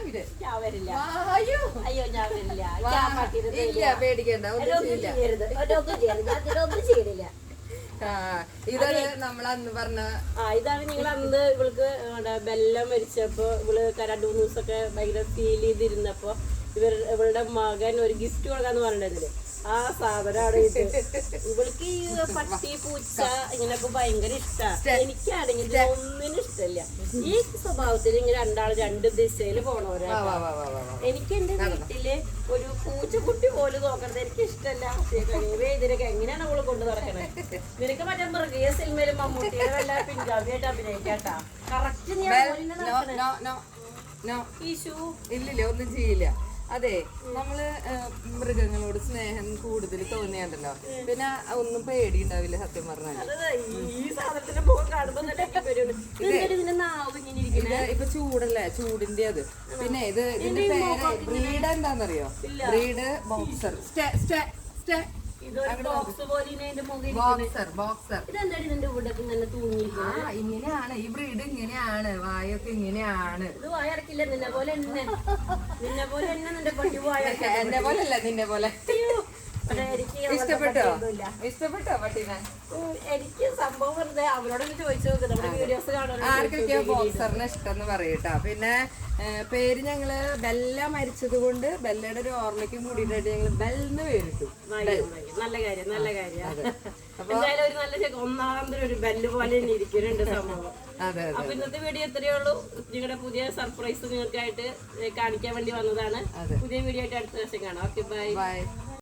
രാവിലെ ഞാൻ വരില്ല. അയ്യോ അയ്യോ ഞാൻ വരില്ല. ഇല്ല പേടിക്കണ്ട ഒന്നും ചെയ്യില്ല. ഒന്നും ചെയ്യണില്ല. ഇതാണ് നമ്മൾ അന്ന് പറഞ്ഞ ഇതാണ് നിങ്ങൾ അന്ന് ഇവൾക്ക് ബെല്ലം മരിച്ചപ്പോ ഇവള് 2-3 ദിവസമൊക്കെ ഭയങ്കര ഫീൽ ചെയ്തിരുന്നപ്പോ ഇവളുടെ മകൻ ഒരു ഗിഫ്റ്റ് കൊടുക്കാന്ന് പറഞ്ഞില്ലേ, ആ സാധനമാണ് ഇത്. ഇവൾക്ക് ഈ പട്ടി പൂച്ച ഇങ്ങനെയൊക്കെ ഭയങ്കര ഇഷ്ടമാണ്. എനിക്കാണെങ്കിൽ ഒന്നിനും ഇഷ്ടമില്ല. ഈ സ്വഭാവത്തിൽ ഇങ്ങനെ രണ്ടാള് 2 ദിശയില് പോണവരാ. എനിക്ക് എന്റെ വീട്ടില് ഒരു പൂച്ചക്കുട്ടി പോലും നോക്കണത് എനിക്ക് ഇഷ്ടമല്ല. ഇതിനൊക്കെ എങ്ങനെയാണ് അവള് കൊണ്ടു നടക്കണേ? നിനക്ക് മറ്റേ മൃഗീയ സിനിമയിലും മമ്മൂട്ടിയുടെ വല്ല പിൻജാബിയായിട്ട് അഭിനയിക്കാട്ടാ. കറക്റ്റ് ഇല്ലില്ല ഒന്നും ചെയ്യില്ല. അതെ, നമ്മള് മൃഗങ്ങളോട് സ്നേഹം കൂടുതൽ തോന്നിയാണ്ടല്ലോ പിന്നെ ഒന്നും പേടി ഉണ്ടാവില്ല. സത്യം പറഞ്ഞാൽ ഇപ്പൊ ചൂടല്ലേ, ചൂടിന്റെ അത്. പിന്നെ ഇതിന്റെ പേര് ബ്രീഡ് എന്താന്നറിയോ? Breed boxer. ഇങ്ങനെയാണ് ഈ ബ്രീഡ്, ഇങ്ങനെയാണ് വായൊക്കെ ഇങ്ങനെയാണ്. നിന്നെ പോലെ എന്നെ പോലല്ല, നിന്നെ പോലെ. ഇഷ്ടപ്പെട്ടോ പട്ടീനെ? എനിക്ക് സംഭവം വെറുതെ അവരോടൊന്ന് ചോദിച്ചു നോക്ക്. നമ്മുടെ വീഡിയോസ് കാണാൻ ആർക്കൊക്കെയോ ബോക്സറിനെ ഇഷ്ടം എന്ന് പറയട്ടാ. പിന്നെ പേര് ഞങ്ങള് ബെല്ല മരിച്ചത് കൊണ്ട് ബെല്ലയുടെ ഒരു ഓർമ്മയ്ക്കും കൂടിയിട്ടായിട്ട് ഞങ്ങള് ബെല്ലെന്ന് പേരിട്ടു. നല്ല കാര്യം, നല്ല കാര്യം. എന്തായാലും ഒരു നല്ല ഒന്നാമതൊരു ഒരു ബെല്ല് പോലെ തന്നെ ഇരിക്കുന്നുണ്ട് സംഭവം. അപ്പൊ ഇന്നത്തെ വീഡിയോ എത്രയേ ഉള്ളൂ. നിങ്ങളുടെ പുതിയ സർപ്രൈസ് നിങ്ങൾക്കായിട്ട് കാണിക്കാൻ വേണ്ടി വന്നതാണ്. പുതിയ വീഡിയോ ആയിട്ട് അടുത്ത ദിവസം കാണാം. Okay, by.